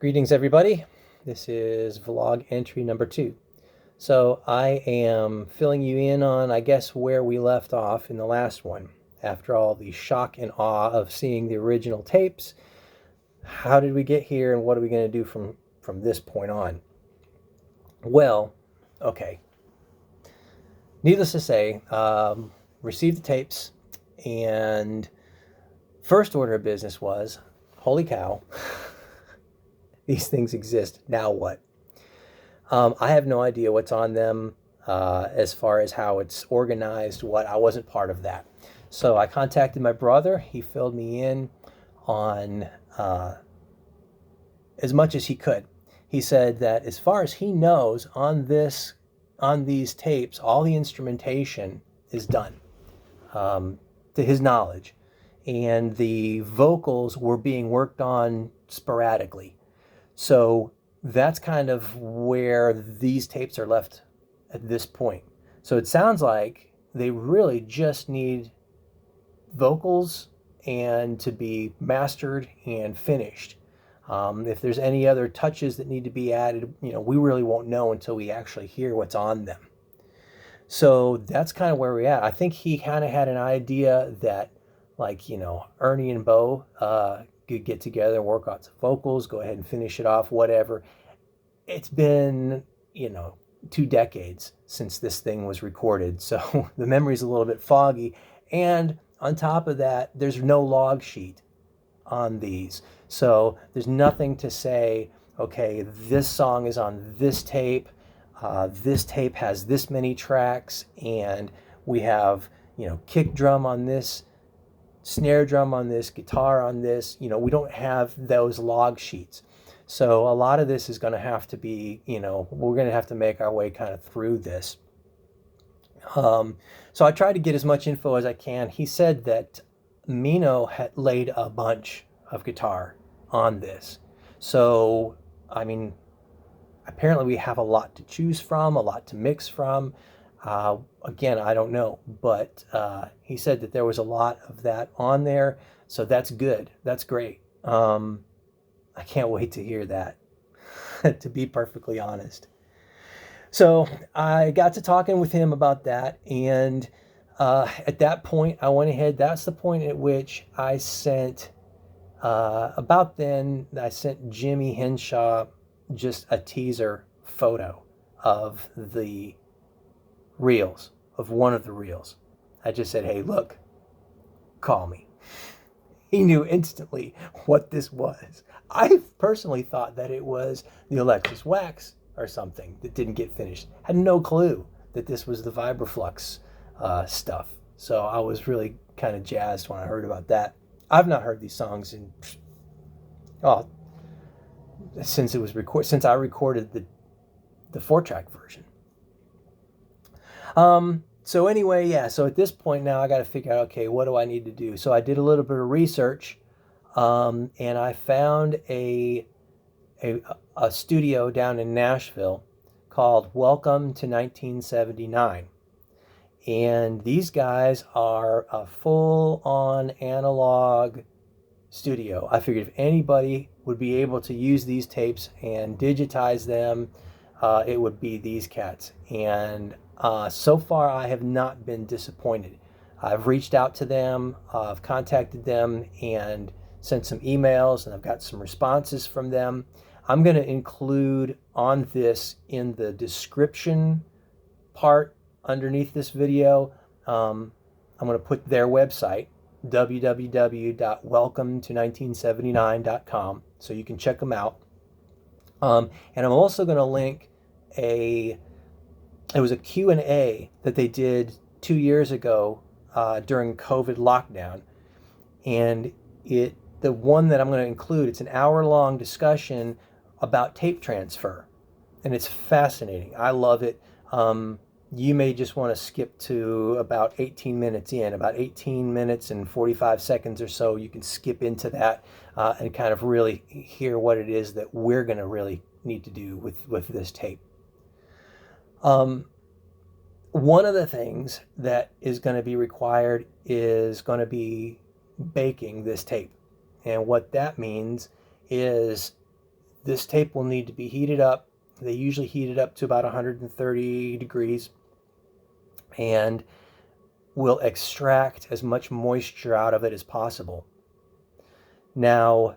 Greetings, everybody. This is vlog entry number 2. So I am filling you in on, I guess, where we left off in the last one. After all the shock and awe of seeing the original tapes, how did we get here and what are we going to do from this point on? Well, okay. Needless to say, received the tapes, and first order of business was, holy cow, these things exist, now what? I have no idea what's on them as far as how it's organized, I wasn't part of that. So I contacted my brother. He filled me in on as much as he could. He said that as far as he knows on these tapes, all the instrumentation is done to his knowledge. And the vocals were being worked on sporadically. So that's kind of where these tapes are left at this point. So it sounds like they really just need vocals and to be mastered and finished. If there's any other touches that need to be added, we really won't know until we actually hear what's on them. So that's kind of where we're at. I think he kind of had an idea that, Ernie and Bo could get together and work out some vocals, go ahead and finish it off, whatever. It's been, 2 decades since this thing was recorded, so the memory's a little bit foggy. And on top of that, there's no log sheet on these. So there's nothing to say, okay, this song is on this tape has this many tracks, and we have, kick drum on this, snare drum on this, guitar on this. We don't have those log sheets. So a lot of this is going to have to be, we're going to have to make our way kind of through this. So I tried to get as much info as I can. He said that Mino had laid a bunch of guitar on this. So, apparently we have a lot to choose from, a lot to mix from. Again, I don't know, but he said that there was a lot of that on there, so that's good. That's great. I can't wait to hear that, to be perfectly honest. So I got to talking with him about that, and at that point, I went ahead. That's the point at which I sent, I sent Jimmy Henshaw just a teaser photo of the reels, of one of the reels. I just said, hey, look, call me. He knew instantly what this was. I personally thought that it was the Alexis Wax or something that didn't get finished. Had no clue that this was the Vibraflux stuff. So I was really kind of jazzed when I heard about that. I've not heard these songs since I recorded the 4-track version. So anyway, yeah, so at this point now I got to figure out, okay, what do I need to do? So I did a little bit of research, and I found a studio down in Nashville called Welcome to 1979. And these guys are a full-on analog studio. I figured if anybody would be able to use these tapes and digitize them, it would be these cats. And so far I have not been disappointed. I've reached out to them, I've contacted them and sent some emails, and I've got some responses from them. I'm going to include on this in the description part underneath this video. I'm going to put their website, www.welcome-to-1979.com, so you can check them out. And I'm also going to link it was a Q&A that they did 2 years ago during COVID lockdown. And the one that I'm going to include, it's an hour-long discussion about tape transfer. And it's fascinating. I love it. You may just want to skip to about 18 minutes in, about 18 minutes and 45 seconds or so. You can skip into that and kind of really hear what it is that we're going to really need to do with this tape. One of the things that is going to be required is going to be baking this tape. And what that means is this tape will need to be heated up. They usually heat it up to about 130 degrees and will extract as much moisture out of it as possible. Now,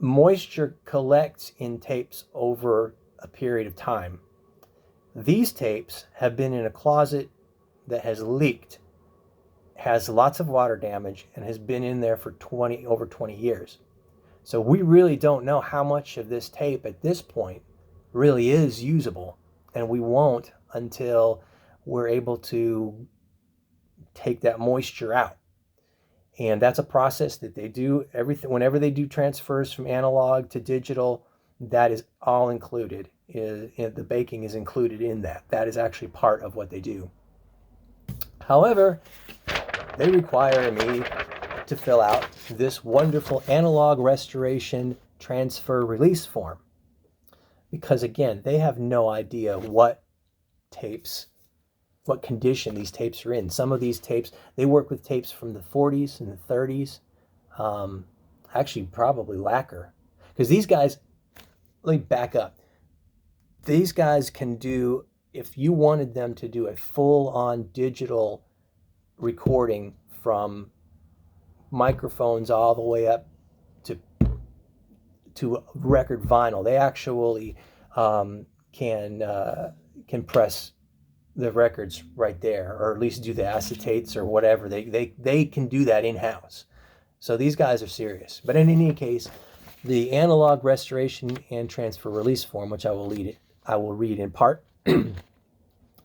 moisture collects in tapes over a period of time. These tapes have been in a closet that has leaked, has lots of water damage, and has been in there for over 20 years. So we really don't know how much of this tape at this point really is usable, and we won't until we're able to take that moisture out. And that's a process that they do whenever they do transfers from analog to digital. That is all included. The baking is included in that. That is actually part of what they do. However, they require me to fill out this wonderful analog restoration transfer release form, because again, they have no idea what condition these tapes are in. Some of these tapes, they work with tapes from the 40s and the 30s, actually probably lacquer, because these guys, let me back up. These guys can do, if you wanted them to do a full-on digital recording from microphones all the way up to record vinyl, they actually can press the records right there, or at least do the acetates or whatever. They can do that in-house. So these guys are serious. But in any case, the analog restoration and transfer release form, which I will read in part.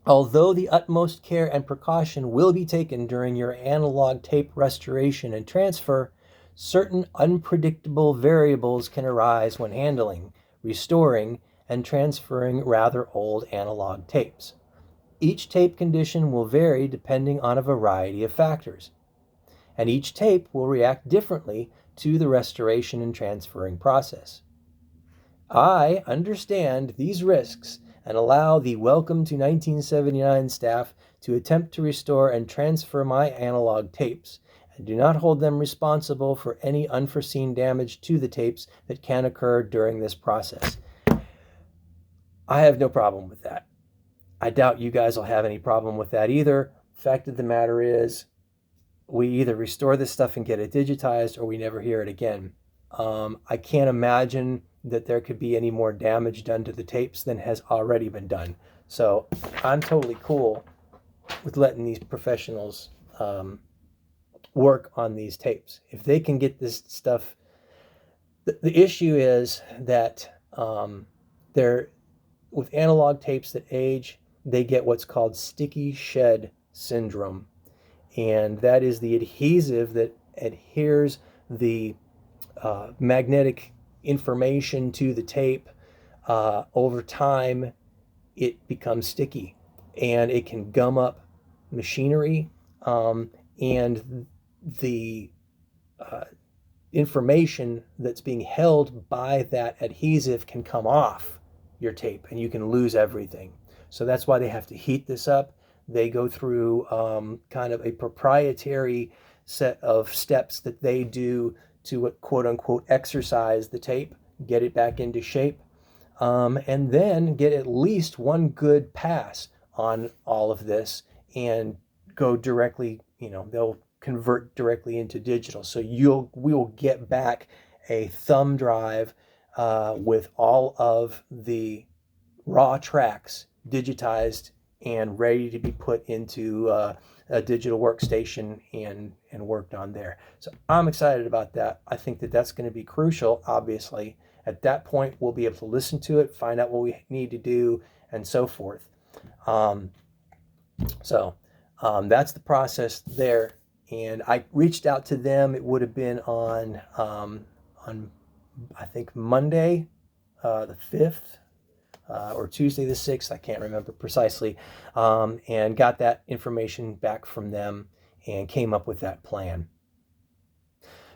Although the utmost care and precaution will be taken during your analog tape restoration and transfer, certain unpredictable variables can arise when handling, restoring, and transferring rather old analog tapes. Each tape condition will vary depending on a variety of factors, and each tape will react differently to the restoration and transferring process. I understand these risks and allow the Welcome to 1979 staff to attempt to restore and transfer my analog tapes, and do not hold them responsible for any unforeseen damage to the tapes that can occur during this process. I have no problem with that. I doubt you guys will have any problem with that either. Fact of the matter is, we either restore this stuff and get it digitized, or we never hear it again. I can't imagine that there could be any more damage done to the tapes than has already been done. So I'm totally cool with letting these professionals work on these tapes. If they can get this stuff, the issue is that they're with analog tapes that age, they get what's called sticky shed syndrome. And that is the adhesive that adheres the magnetic information to the tape. Over time, it becomes sticky, and it can gum up machinery, and the information that's being held by that adhesive can come off your tape, and you can lose everything. So that's why they have to heat this up. They go through kind of a proprietary set of steps that they do to quote unquote exercise the tape, get it back into shape, and then get at least one good pass on all of this and go directly, they'll convert directly into digital. So we'll get back a thumb drive with all of the raw tracks digitized and ready to be put into a digital workstation and worked on there. So I'm excited about that. I think that that's going to be crucial, obviously. At that point, we'll be able to listen to it, find out what we need to do, and so forth. So that's the process there. And I reached out to them. It would have been on I think Monday the 5th. Or Tuesday the 6th, I can't remember precisely, and got that information back from them and came up with that plan.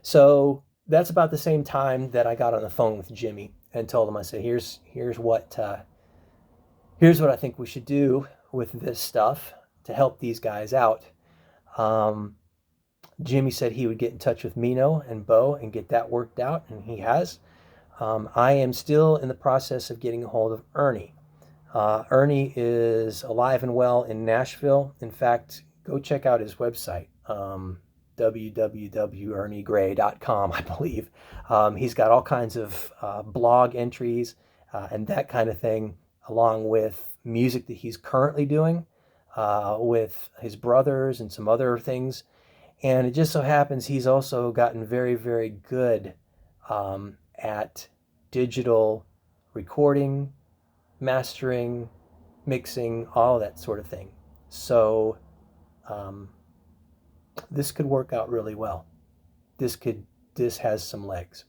So that's about the same time that I got on the phone with Jimmy and told him, I said, here's what I think we should do with this stuff to help these guys out. Jimmy said he would get in touch with Mino and Bo and get that worked out, and he has. I am still in the process of getting a hold of Ernie. Ernie is alive and well in Nashville. In fact, go check out his website, www.erniegray.com, I believe. He's got all kinds of blog entries and that kind of thing, along with music that he's currently doing with his brothers and some other things. And it just so happens he's also gotten very, very good at digital recording, mastering, mixing, all that sort of thing. So this could work out really well. This has some legs.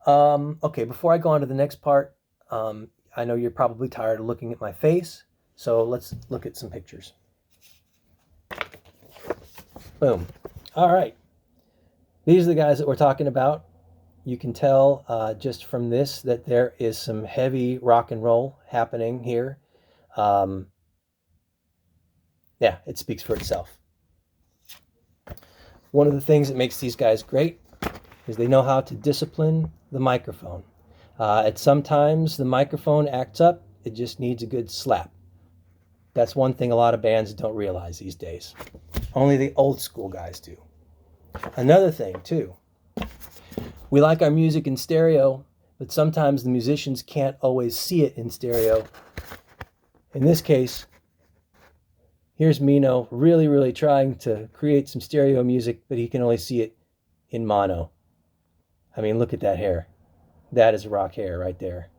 Okay, before I go on to the next part, I know you're probably tired of looking at my face, so let's look at some pictures. Boom. All right. These are the guys that we're talking about. You can tell just from this that there is some heavy rock and roll happening here. Yeah, it speaks for itself. One of the things that makes these guys great is they know how to discipline the microphone. At sometimes the microphone acts up. It just needs a good slap. That's one thing a lot of bands don't realize these days. Only the old school guys do. Another thing, too. We like our music in stereo, but sometimes the musicians can't always see it in stereo. In this case, here's Mino really, really trying to create some stereo music, but he can only see it in mono. I mean, look at that hair. That is rock hair right there.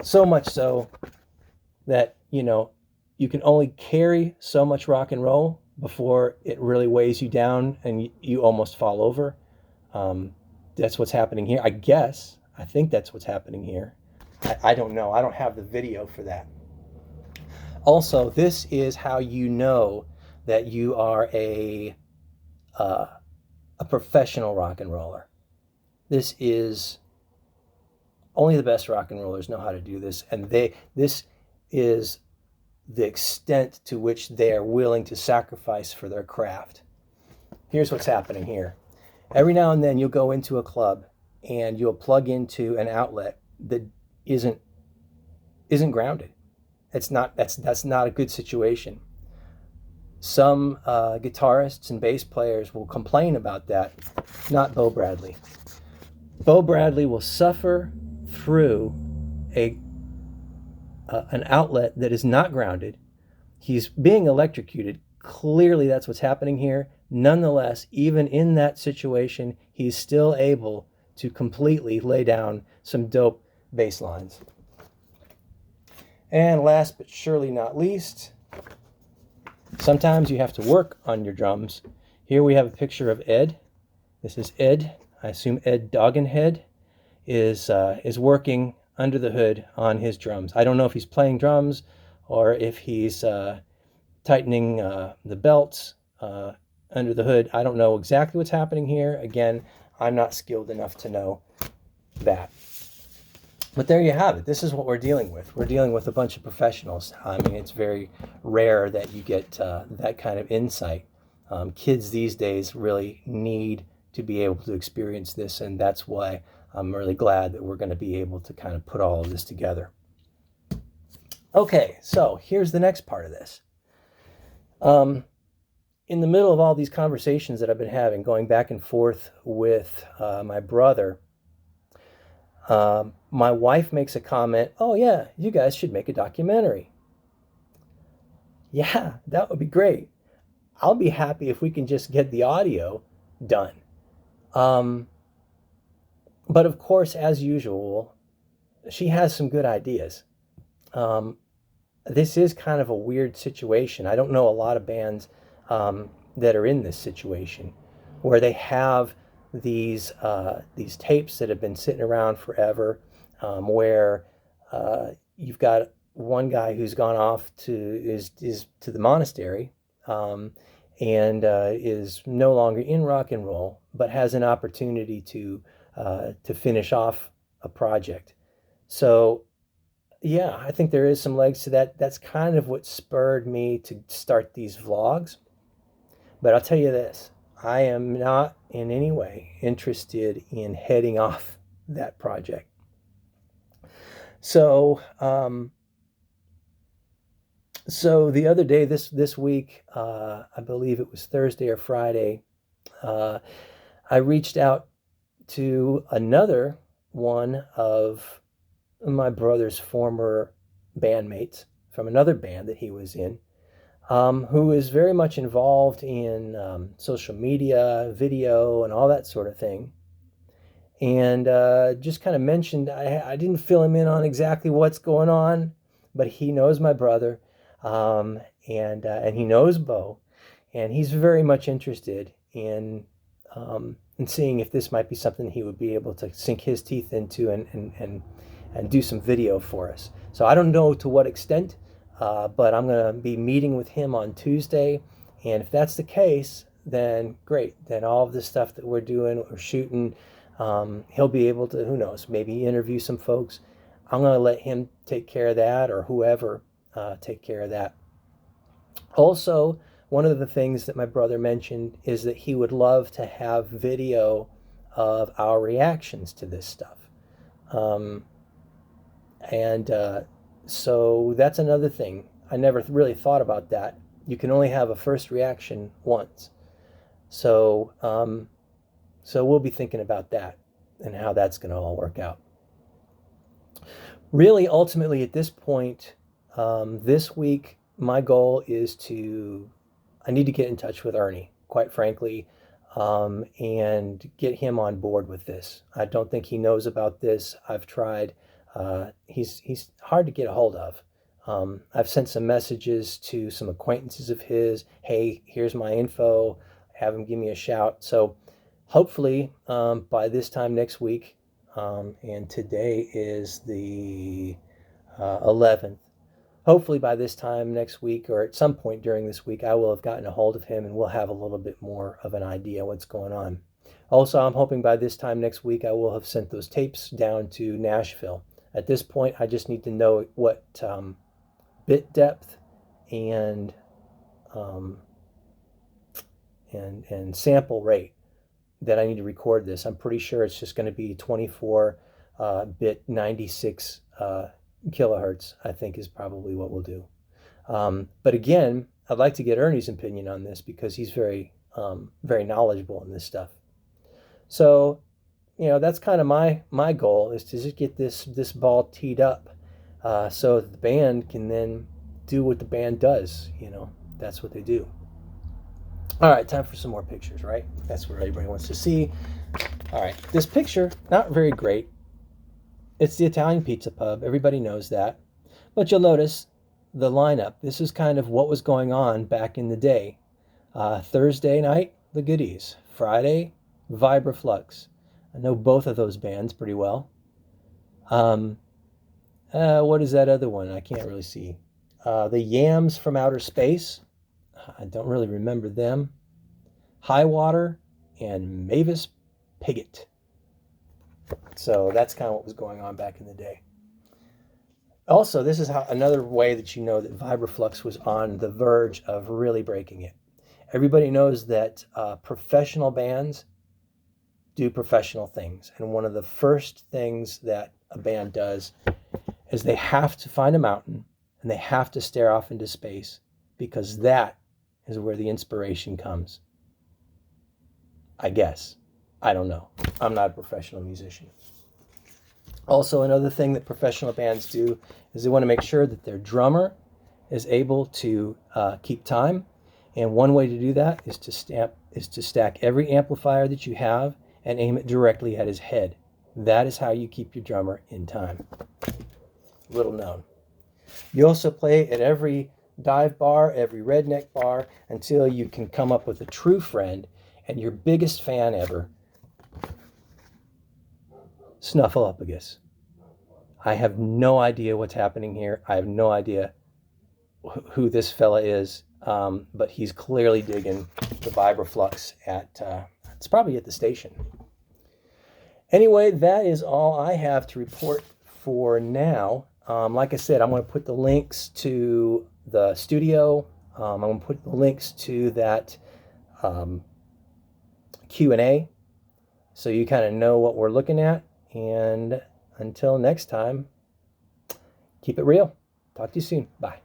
So much so that, you can only carry so much rock and roll before it really weighs you down and you almost fall over. That's what's happening here. I think that's what's happening here. I don't know. I don't have the video for that. Also, this is how you know that you are a professional rock and roller. This is only the best rock and rollers know how to do this, and this is the extent to which they are willing to sacrifice for their craft. Here's what's happening here. Every now and then you'll go into a club and you'll plug into an outlet that isn't grounded. That's not a good situation. Some guitarists and bass players will complain about that. Not Bo Bradley. Bo Bradley will suffer through an outlet that is not grounded. He's being electrocuted. Clearly that's what's happening here. Nonetheless, even in that situation, he's still able to completely lay down some dope bass lines. And last but surely not least, sometimes you have to work on your drums. Here we have a picture of Ed. This is Ed. I assume Ed Doggenhead is working under the hood on his drums. I don't know if he's playing drums or if he's tightening the belts under the hood. I don't know exactly what's happening here. Again, I'm not skilled enough to know that. But there you have it. This is what we're dealing with. We're dealing with a bunch of professionals. I mean, it's very rare that you get that kind of insight. Kids these days really need to be able to experience this, and that's why I'm really glad that we're going to be able to kind of put all of this together. Okay, so here's the next part of this. In the middle of all these conversations that I've been having, going back and forth with my brother, my wife makes a comment, "Oh yeah, you guys should make a documentary." Yeah, that would be great. I'll be happy if we can just get the audio done. But of course, as usual, she has some good ideas. This is kind of a weird situation. I don't know a lot of bands that are in this situation where they have these tapes that have been sitting around forever, where you've got one guy who's gone off to the monastery and is no longer in rock and roll, but has an opportunity to finish off a project. So yeah, I think there is some legs to that. That's kind of what spurred me to start these vlogs. But I'll tell you this, I am not in any way interested in heading off that project. So, so the other day, this week, I believe it was Thursday or Friday, I reached out to another one of my brother's former bandmates from another band that he was in, who is very much involved in social media, video, and all that sort of thing. And just kind of mentioned, I didn't fill him in on exactly what's going on, but he knows my brother, and he knows Bo, and he's very much interested in seeing if this might be something he would be able to sink his teeth into and do some video for us. So I don't know to what extent, but I'm going to be meeting with him on Tuesday, and if that's the case, then great. Then all of this stuff that we're doing, or shooting, he'll be able to, who knows, maybe interview some folks. I'm going to let him take care of that, or whoever take care of that. Also, one of the things that my brother mentioned is that he would love to have video of our reactions to this stuff. So that's another thing. I never really thought about that. You can only have a first reaction once. So, so we'll be thinking about that and how that's going to all work out. Really, ultimately, at this point, this week, my goal is I need to get in touch with Ernie, quite frankly, and get him on board with this. I don't think he knows about this. I've tried. He's hard to get a hold of. I've sent some messages to some acquaintances of his. Hey, here's my info. Have him give me a shout. So hopefully by this time next week, and today is the 11th, hopefully by this time next week, or at some point during this week, I will have gotten a hold of him and we'll have a little bit more of an idea what's going on. Also, I'm hoping by this time next week, I will have sent those tapes down to Nashville. At this point, I just need to know what bit depth and sample rate that I need to record this. I'm pretty sure it's just going to be 24 bit 96 kilohertz, I think, is probably what we'll do. But again, I'd like to get Ernie's opinion on this because he's very knowledgeable in this stuff. So, that's kind of my goal, is to just get this ball teed up so that the band can then do what the band does. That's what they do. All right, time for some more pictures, right? That's what everybody wants to see. All right, this picture, not very great. It's the Italian Pizza Pub. Everybody knows that. But you'll notice the lineup. This is kind of what was going on back in the day. Thursday night, the Goodies. Friday, Vibraflux. I know both of those bands pretty well. What is that other one? I can't really see. The Yams from Outer Space. I don't really remember them. High Water and Mavis Piggott. So that's kind of what was going on back in the day. Also, this is another way that you know that Vibraflux was on the verge of really breaking it. Everybody knows that professional bands do professional things. And one of the first things that a band does is they have to find a mountain and they have to stare off into space, because that is where the inspiration comes. I guess. I don't know. I'm not a professional musician. Also, another thing that professional bands do is they want to make sure that their drummer is able to keep time. And one way to do that is to stack every amplifier that you have and aim it directly at his head. That is how you keep your drummer in time. Little known. You also play at every dive bar, every redneck bar, until you can come up with a true friend and your biggest fan ever, Snuffleupagus. I have no idea what's happening here. I have no idea who this fella is, but he's clearly digging the Vibraflux it's probably at the station. Anyway, that is all I have to report for now. Like I said, I'm going to put the links to the studio. I'm going to put the links to that Q&A, so you kind of know what we're looking at. And until next time, keep it real. Talk to you soon. Bye.